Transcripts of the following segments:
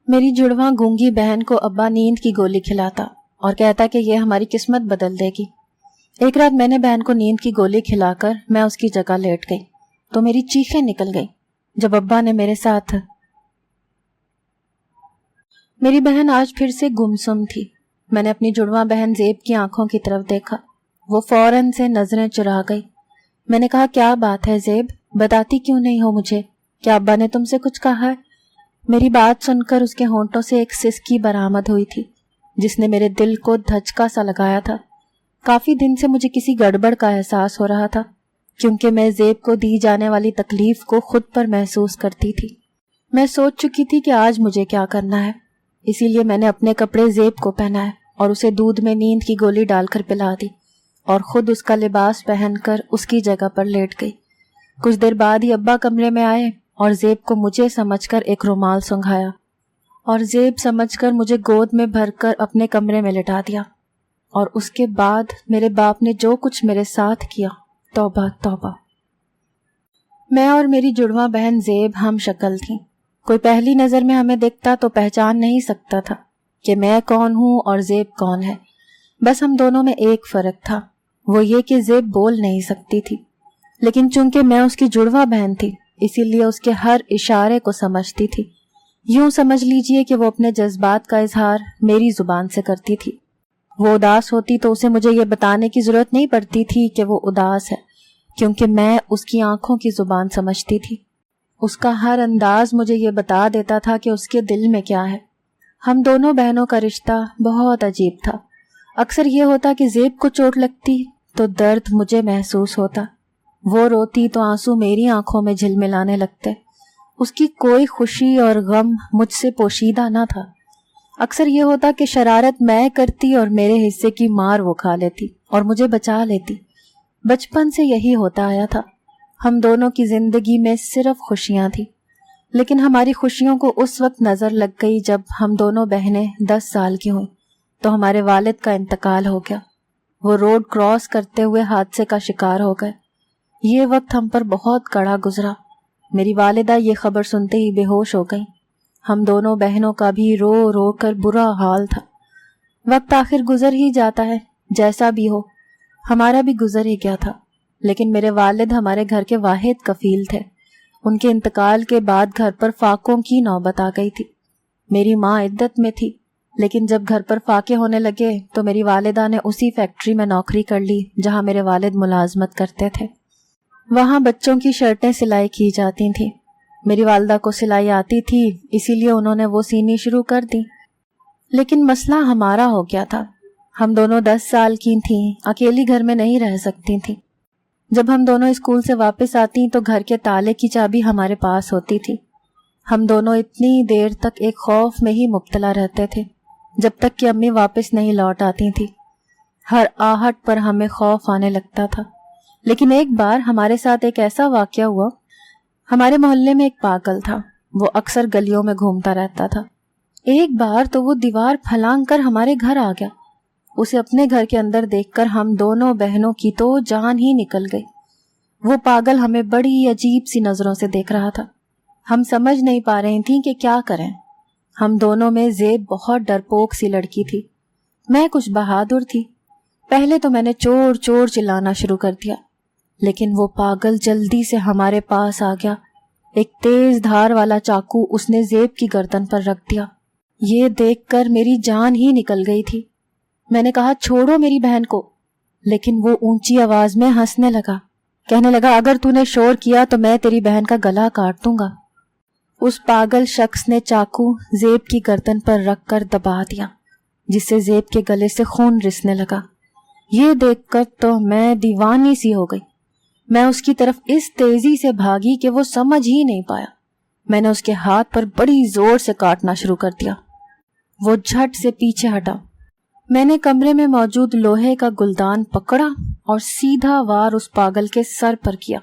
میری جڑواں گونگی بہن کو ابا نیند کی گولی کھلاتا اور کہتا کہ یہ ہماری قسمت بدل دے گی۔ ایک رات میں نے بہن کو نیند کی گولی کھلا کر میں اس کی جگہ لیٹ گئی تو میری چیخیں نکل گئی جب ابا نے میرے ساتھ۔ میری بہن آج پھر سے گمسم تھی۔ میں نے اپنی جڑواں بہن زیب کی آنکھوں کی طرف دیکھا، وہ فوراً سے نظریں چرا گئی۔ میں نے کہا، کیا بات ہے زیب، بتاتی کیوں نہیں ہو مجھے؟ کیا ابا نے تم سے کچھ کہا ہے؟ میری بات سن کر اس کے ہونٹوں سے ایک سسکی برآمد ہوئی تھی جس نے میرے دل کو دھچکا سا لگایا تھا۔ کافی دن سے مجھے کسی گڑبڑ کا احساس ہو رہا تھا کیونکہ میں زیب کو دی جانے والی تکلیف کو خود پر محسوس کرتی تھی۔ میں سوچ چکی تھی کہ آج مجھے کیا کرنا ہے، اسی لیے میں نے اپنے کپڑے زیب کو پہنائے اور اسے دودھ میں نیند کی گولی ڈال کر پلا دی اور خود اس کا لباس پہن کر اس کی جگہ پر لیٹ گئی۔ کچھ دیر بعد ہی ابا کمرے میں آئے اور زیب کو مجھے سمجھ کر ایک رومال سنگھایا اور زیب سمجھ کر مجھے گود میں بھر کر اپنے کمرے میں لٹا دیا۔ اور اس کے بعد میرے باپ نے جو کچھ میرے ساتھ کیا، توبہ توبہ۔ میں اور میری جڑواں بہن زیب ہم شکل تھیں۔ کوئی پہلی نظر میں ہمیں دیکھتا تو پہچان نہیں سکتا تھا کہ میں کون ہوں اور زیب کون ہے۔ بس ہم دونوں میں ایک فرق تھا، وہ یہ کہ زیب بول نہیں سکتی تھی، لیکن چونکہ میں اس کی جڑواں بہن تھی اسی لیے اس کے ہر اشارے کو سمجھتی تھی۔ یوں سمجھ لیجئے کہ وہ اپنے جذبات کا اظہار میری زبان سے کرتی تھی۔ وہ اداس ہوتی تو اسے مجھے یہ بتانے کی ضرورت نہیں پڑتی تھی کہ وہ اداس ہے، کیونکہ میں اس کی آنکھوں کی زبان سمجھتی تھی۔ اس کا ہر انداز مجھے یہ بتا دیتا تھا کہ اس کے دل میں کیا ہے۔ ہم دونوں بہنوں کا رشتہ بہت عجیب تھا۔ اکثر یہ ہوتا کہ زیب کو چوٹ لگتی تو درد مجھے محسوس ہوتا، وہ روتی تو آنسو میری آنکھوں میں جھلملانے لگتے۔ اس کی کوئی خوشی اور غم مجھ سے پوشیدہ نہ تھا۔ اکثر یہ ہوتا کہ شرارت میں کرتی اور میرے حصے کی مار وہ کھا لیتی اور مجھے بچا لیتی۔ بچپن سے یہی ہوتا آیا تھا۔ ہم دونوں کی زندگی میں صرف خوشیاں تھیں، لیکن ہماری خوشیوں کو اس وقت نظر لگ گئی جب ہم دونوں بہنیں 10 سال کی ہوئیں تو ہمارے والد کا انتقال ہو گیا۔ وہ روڈ کراس کرتے ہوئے حادثے کا شکار ہو گئے۔ یہ وقت ہم پر بہت کڑا گزرا۔ میری والدہ یہ خبر سنتے ہی بے ہوش ہو گئیں۔ ہم دونوں بہنوں کا بھی رو رو کر برا حال تھا۔ وقت آخر گزر ہی جاتا ہے، جیسا بھی ہو، ہمارا بھی گزر ہی گیا تھا، لیکن میرے والد ہمارے گھر کے واحد کفیل تھے۔ ان کے انتقال کے بعد گھر پر فاقوں کی نوبت آ گئی تھی۔ میری ماں عدت میں تھی، لیکن جب گھر پر فاقے ہونے لگے تو میری والدہ نے اسی فیکٹری میں نوکری کر لی جہاں میرے والد ملازمت کرتے تھے۔ وہاں بچوں کی شرٹیں سلائی کی جاتی تھیں۔ میری والدہ کو سلائی آتی تھی، اسی لیے انہوں نے وہ سینی شروع کر دی، لیکن مسئلہ ہمارا ہو گیا تھا۔ ہم دونوں 10 سال کی تھیں، اکیلی گھر میں نہیں رہ سکتی تھیں۔ جب ہم دونوں اسکول سے واپس آتی تو گھر کے تالے کی چابی ہمارے پاس ہوتی تھی۔ ہم دونوں اتنی دیر تک ایک خوف میں ہی مبتلا رہتے تھے جب تک کہ امی واپس نہیں لوٹ آتی تھی۔ ہر آہٹ پر ہمیں خوف آنے لگتا تھا، لیکن ایک بار ہمارے ساتھ ایک ایسا واقعہ ہوا۔ ہمارے محلے میں ایک پاگل تھا، وہ اکثر گلیوں میں گھومتا رہتا تھا۔ ایک بار تو وہ دیوار پھلانگ کر ہمارے گھر آ گیا۔ اسے اپنے گھر کے اندر دیکھ کر ہم دونوں بہنوں کی تو جان ہی نکل گئی۔ وہ پاگل ہمیں بڑی عجیب سی نظروں سے دیکھ رہا تھا۔ ہم سمجھ نہیں پا رہی تھیں کہ کیا کریں۔ ہم دونوں میں زیب بہت ڈرپوک سی لڑکی تھی، میں کچھ بہادر تھی۔ پہلے تو میں نے چور چور چلانا شروع کر دیا، لیکن وہ پاگل جلدی سے ہمارے پاس آ گیا۔ ایک تیز دھار والا چاقو اس نے زیب کی گردن پر رکھ دیا۔ یہ دیکھ کر میری جان ہی نکل گئی تھی۔ میں نے کہا، چھوڑو میری بہن کو، لیکن وہ اونچی آواز میں ہنسنے لگا، کہنے لگا، اگر تو نے شور کیا تو میں تیری بہن کا گلا کاٹ دوں گا۔ اس پاگل شخص نے چاقو زیب کی گردن پر رکھ کر دبا دیا، جس سے زیب کے گلے سے خون رسنے لگا۔ یہ دیکھ کر تو میں دیوانی سی ہو گئی۔ میں اس کی طرف اس تیزی سے بھاگی کہ وہ سمجھ ہی نہیں پایا۔ میں نے اس کے ہاتھ پر بڑی زور سے کاٹنا شروع کر دیا۔ وہ جھٹ سے پیچھے ہٹا۔ میں نے کمرے میں موجود لوہے کا گلدان پکڑا اور سیدھا وار اس پاگل کے سر پر کیا۔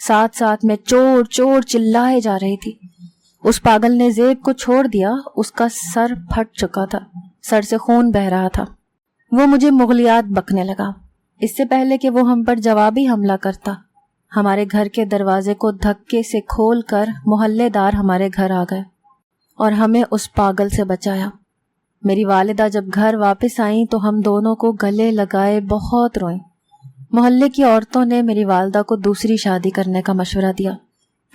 ساتھ ساتھ میں چور چور چلائے جا رہی تھی۔ اس پاگل نے زیب کو چھوڑ دیا، اس کا سر پھٹ چکا تھا، سر سے خون بہہ رہا تھا۔ وہ مجھے مغلیات بکنے لگا۔ اس سے پہلے کہ وہ ہم پر جوابی حملہ کرتا، ہمارے گھر کے دروازے کو دھکے سے کھول کر محلے دار ہمارے گھر آ گئے۔ اور ہمیں اس پاگل سے بچایا۔ میری والدہ جب گھر واپس آئیں تو ہم دونوں کو گلے لگائے بہت روئیں۔ محلے کی عورتوں نے میری والدہ کو دوسری شادی کرنے کا مشورہ دیا۔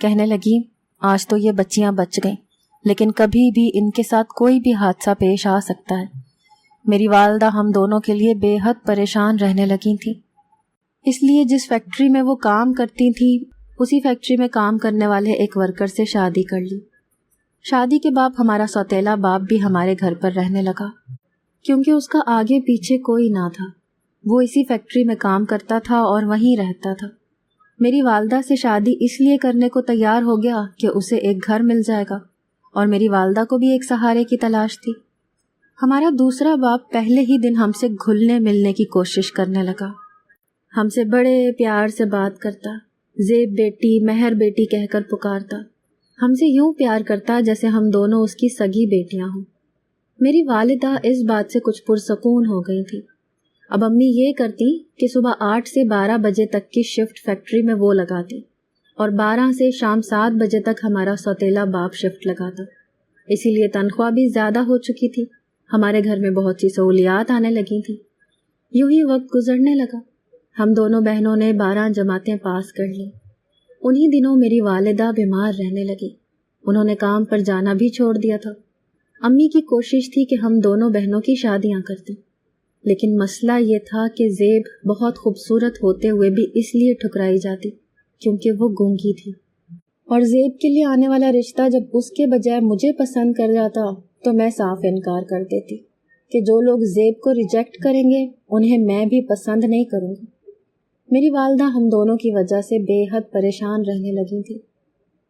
کہنے لگی آج تو یہ بچیاں بچ گئیں، لیکن کبھی بھی ان کے ساتھ کوئی بھی حادثہ پیش آ سکتا ہے۔ میری والدہ ہم دونوں کے لیے بے حد پریشان رہنے لگی تھیں۔ اس لیے جس فیکٹری میں وہ کام کرتی تھیں اسی فیکٹری میں کام کرنے والے ایک ورکر سے شادی کر لی۔ شادی کے بعد ہمارا سوتیلا باپ بھی ہمارے گھر پر رہنے لگا، کیونکہ اس کا آگے پیچھے کوئی نہ تھا۔ وہ اسی فیکٹری میں کام کرتا تھا اور وہیں رہتا تھا۔ میری والدہ سے شادی اس لیے کرنے کو تیار ہو گیا کہ اسے ایک گھر مل جائے گا، اور میری والدہ کو بھی ایک سہارے کی تلاش تھی۔ ہمارا دوسرا باپ پہلے ہی دن ہم سے گھلنے ملنے کی کوشش کرنے لگا۔ ہم سے بڑے پیار سے بات کرتا، زیب بیٹی، مہر بیٹی کہہ کر پکارتا، ہم سے یوں پیار کرتا جیسے ہم دونوں اس کی سگی بیٹیاں ہوں۔ میری والدہ اس بات سے کچھ پرسکون ہو گئی تھی۔ اب امی یہ کرتی کہ صبح 8 سے 12 بجے تک کی شفٹ فیکٹری میں وہ لگاتی، اور 12 سے شام 7 بجے تک ہمارا سوتیلا باپ شفٹ لگاتا۔ اسی لیے تنخواہ بھی زیادہ ہو چکی تھی، ہمارے گھر میں بہت سی سہولیات آنے لگی تھیں۔ یوں ہی وقت گزرنے لگا۔ ہم دونوں بہنوں نے 12 جماعتیں پاس کر لیں۔ انہی دنوں میری والدہ بیمار رہنے لگی۔ انہوں نے کام پر جانا بھی چھوڑ دیا تھا۔ امی کی کوشش تھی کہ ہم دونوں بہنوں کی شادیاں کرتے، لیکن مسئلہ یہ تھا کہ زیب بہت خوبصورت ہوتے ہوئے بھی اس لیے ٹھکرائی جاتی کیونکہ وہ گونگی تھی، اور زیب کے لیے آنے والا رشتہ جب اس کے بجائے مجھے پسند کر جاتا تو میں صاف انکار کر دیتی کہ جو لوگ زیب کو ریجیکٹ کریں گے انہیں میں بھی پسند نہیں کروں گی۔ میری والدہ ہم دونوں کی وجہ سے بے حد پریشان رہنے لگی تھی۔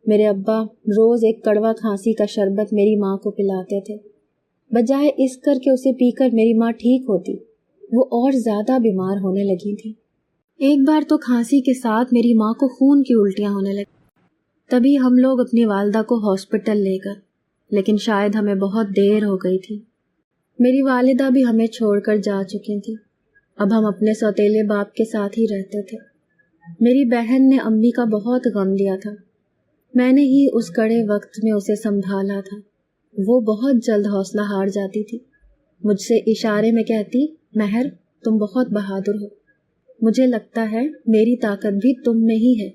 میرے ابا روز ایک کڑوا کھانسی کا شربت میری ماں کو پلاتے تھے، بجائے اس کر کے اسے پی کر میری ماں ٹھیک ہوتی، وہ اور زیادہ بیمار ہونے لگی تھی۔ ایک بار تو کھانسی کے ساتھ میری ماں کو خون کی الٹیاں ہونے لگی۔ تبھی ہم لوگ اپنی والدہ کو ہاسپٹل لے گئے، لیکن شاید ہمیں بہت دیر ہو گئی تھی۔ میری والدہ بھی ہمیں چھوڑ کر جا چکی تھی۔ اب ہم اپنے سوتیلے باپ کے ساتھ ہی رہتے تھے۔ میری بہن نے امی کا بہت غم لیا تھا۔ میں نے ہی اس کڑے وقت میں اسے سنبھالا تھا۔ وہ بہت جلد حوصلہ ہار جاتی تھی، مجھ سے اشارے میں کہتی، مہر تم بہت بہادر ہو، مجھے لگتا ہے میری طاقت بھی تم میں ہی ہے۔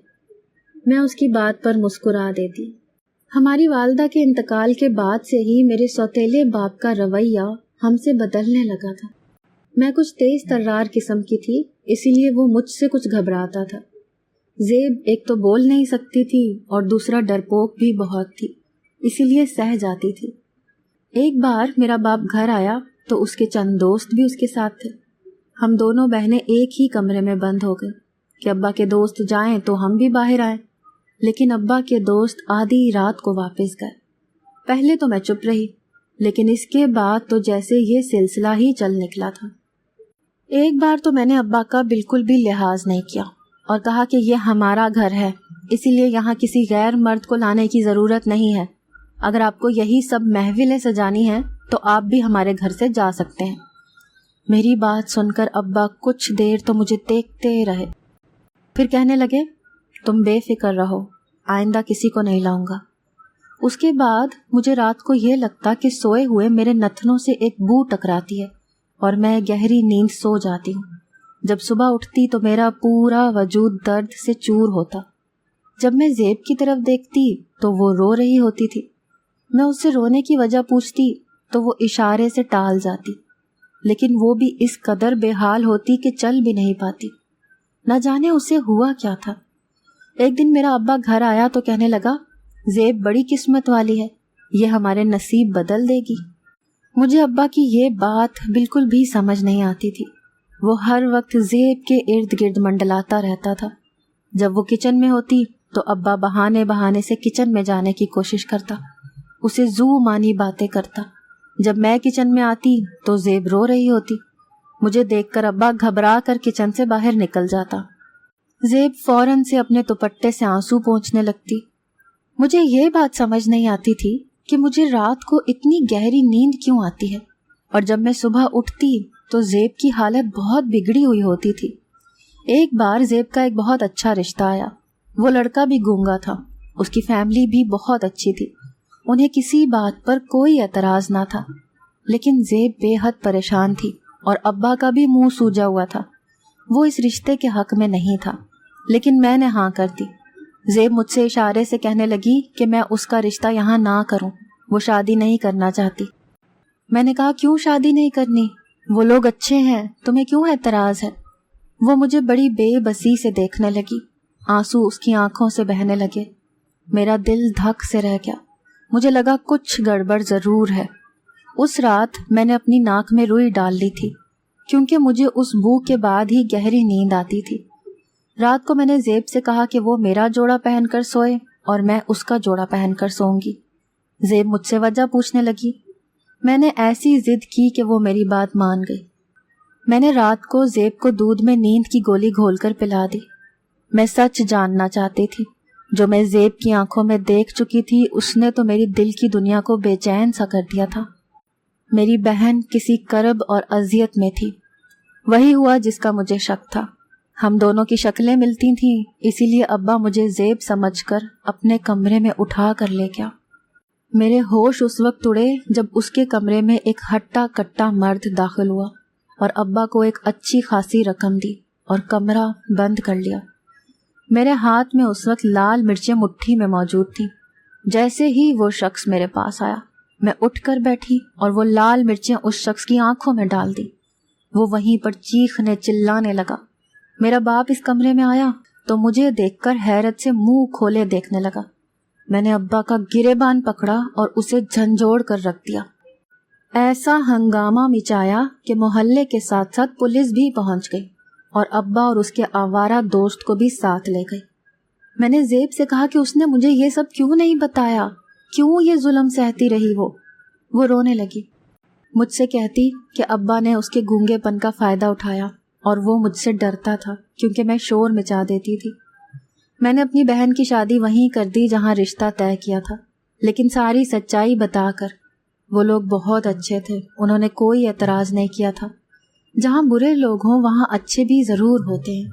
میں اس کی بات پر مسکرا دیتی۔ ہماری والدہ کے انتقال کے بعد سے ہی میرے سوتیلے باپ کا رویہ ہم سے بدلنے لگا تھا۔ میں کچھ تیز ترار قسم کی تھی، اسی لیے وہ مجھ سے کچھ گھبراتا تھا۔ زیب ایک تو بول نہیں سکتی تھی اور دوسرا ڈرپوک بھی بہت تھی، اسی لیے سہ جاتی تھی۔ ایک بار میرا باپ گھر آیا تو اس کے چند دوست بھی اس کے ساتھ تھے۔ ہم دونوں بہنیں ایک ہی کمرے میں بند ہو گئے کہ ابا کے دوست جائیں تو ہم بھی باہر آئیں، لیکن ابا کے دوست آدھی رات کو واپس گئے۔ پہلے تو میں چپ رہی، لیکن اس کے بعد تو جیسے یہ سلسلہ ہی چل نکلا تھا۔ ایک بار تو میں نے ابا کا بالکل بھی لحاظ نہیں کیا اور کہا کہ یہ ہمارا گھر ہے، اسی لیے یہاں کسی غیر مرد کو لانے کی ضرورت نہیں ہے۔ اگر آپ کو یہی سب محفلیں سجانی ہیں تو آپ بھی ہمارے گھر سے جا سکتے ہیں۔ میری بات سن کر ابا کچھ دیر تو مجھے دیکھتے رہے، پھر کہنے لگے، تم بے فکر رہو، آئندہ کسی کو نہیں لاؤں گا۔ اس کے بعد مجھے رات کو یہ لگتا کہ سوئے ہوئے میرے نتنوں سے ایک بو ٹکراتی ہے اور میں گہری نیند سو جاتی ہوں۔ جب صبح اٹھتی تو میرا پورا وجود درد سے چور ہوتا۔ جب میں زیب کی طرف دیکھتی تو وہ رو رہی ہوتی تھی۔ میں اس سے رونے کی وجہ پوچھتی تو وہ اشارے سے ٹال جاتی، لیکن وہ بھی اس قدر بے حال ہوتی کہ چل بھی نہیں پاتی۔ نہ جانے اسے ہوا کیا تھا۔ ایک دن میرا ابا گھر آیا تو کہنے لگا، زیب بڑی قسمت والی ہے، یہ ہمارے نصیب بدل دے گی۔ مجھے ابا کی یہ بات بالکل بھی سمجھ نہیں آتی تھی۔ وہ ہر وقت زیب کے ارد گرد منڈلاتا رہتا تھا۔ جب وہ کچن میں ہوتی تو ابا بہانے بہانے سے کچن میں جانے کی کوشش کرتا، اسے زو مانی باتیں کرتا۔ جب میں کچن میں آتی تو زیب رو رہی ہوتی۔ مجھے دیکھ کر ابا گھبرا کر کچن سے باہر نکل جاتا۔ زیب فوراً سے اپنے دوپٹے سے آنسو پونچھنے لگتی۔ مجھے یہ بات سمجھ نہیں آتی تھی کہ مجھے رات کو اتنی گہری نیند کیوں آتی ہے، اور جب میں صبح اٹھتی تو زیب کی حالت بہت بگڑی ہوئی ہوتی تھی۔ ایک بار زیب کا ایک بہت اچھا رشتہ آیا۔ وہ لڑکا بھی گونگا تھا، اس کی فیملی بھی بہت اچھی تھی۔ انہیں کسی بات پر کوئی اعتراض نہ تھا، لیکن زیب بے حد پریشان تھی اور ابا کا بھی منہ سوجا ہوا تھا۔ وہ اس رشتے کے حق میں نہیں تھا، لیکن میں نے ہاں کر دی۔ زیب مجھ سے اشارے سے کہنے لگی کہ میں اس کا رشتہ یہاں نہ کروں، وہ شادی نہیں کرنا چاہتی۔ میں نے کہا کیوں شادی نہیں کرنی؟ وہ لوگ اچھے ہیں، تمہیں کیوں اعتراض ہے؟ وہ مجھے بڑی بے بسی سے دیکھنے لگی، آنسو اس کی آنکھوں سے بہنے لگے۔ میرا دل دھک سے رہ گیا، مجھے لگا کچھ گڑبڑ ضرور ہے۔ اس رات میں نے اپنی ناک میں روئی ڈال لی تھی، کیونکہ مجھے اس بو کے بعد ہی گہری نیند آتی تھی۔ رات کو میں نے زیب سے کہا کہ وہ میرا جوڑا پہن کر سوئے اور میں اس کا جوڑا پہن کر سوؤں گی۔ زیب مجھ سے وجہ پوچھنے لگی۔ میں نے ایسی ضد کی کہ وہ میری بات مان گئی۔ میں نے رات کو زیب کو دودھ میں نیند کی گولی گھول کر پلا دی۔ میں سچ جاننا چاہتی تھی، جو میں زیب کی آنکھوں میں دیکھ چکی تھی اس نے تو میری دل کی دنیا کو بے چین سا کر دیا تھا۔ میری بہن کسی کرب اور اذیت میں تھی، وہی ہوا جس کا مجھے شک تھا۔ ہم دونوں کی شکلیں ملتی تھیں، اسی لیے ابا مجھے زیب سمجھ کر اپنے کمرے میں اٹھا کر لے گیا۔ میرے ہوش اس وقت اڑے جب اس کے کمرے میں ایک ہٹا کٹا مرد داخل ہوا اور ابا کو ایک اچھی خاصی رقم دی اور کمرہ بند کر لیا۔ میرے ہاتھ میں اس وقت لال مرچیں مٹھی میں موجود تھیں۔ جیسے ہی وہ شخص میرے پاس آیا، میں اٹھ کر بیٹھی اور وہ لال مرچیں اس شخص کی آنکھوں میں ڈال دی۔ وہ وہیں پر چیخنے چلانے لگا۔ میرا باپ اس کمرے میں آیا تو مجھے دیکھ کر حیرت سے منہ کھولے دیکھنے لگا۔ میں نے ابا کا گریبان پکڑا اور اسے جھنجھوڑ کر رکھ دیا۔ ایسا ہنگامہ مچایا کہ محلے کے ساتھ ساتھ پولیس بھی پہنچ گئی اور ابا اور اس کے آوارہ دوست کو بھی ساتھ لے گئی۔ میں نے زیب سے کہا کہ اس نے مجھے یہ سب کیوں نہیں بتایا، کیوں یہ ظلم سہتی رہی وہ رونے لگی، مجھ سے کہتی کہ ابا نے اس کے گونگے پن کا فائدہ اٹھایا اور وہ مجھ سے ڈرتا تھا کیونکہ میں شور مچا دیتی تھی۔ میں نے اپنی بہن کی شادی وہیں کر دی جہاں رشتہ طے کیا تھا، لیکن ساری سچائی بتا کر۔ وہ لوگ بہت اچھے تھے، انہوں نے کوئی اعتراض نہیں کیا تھا۔ جہاں برے لوگ ہوں وہاں اچھے بھی ضرور ہوتے ہیں۔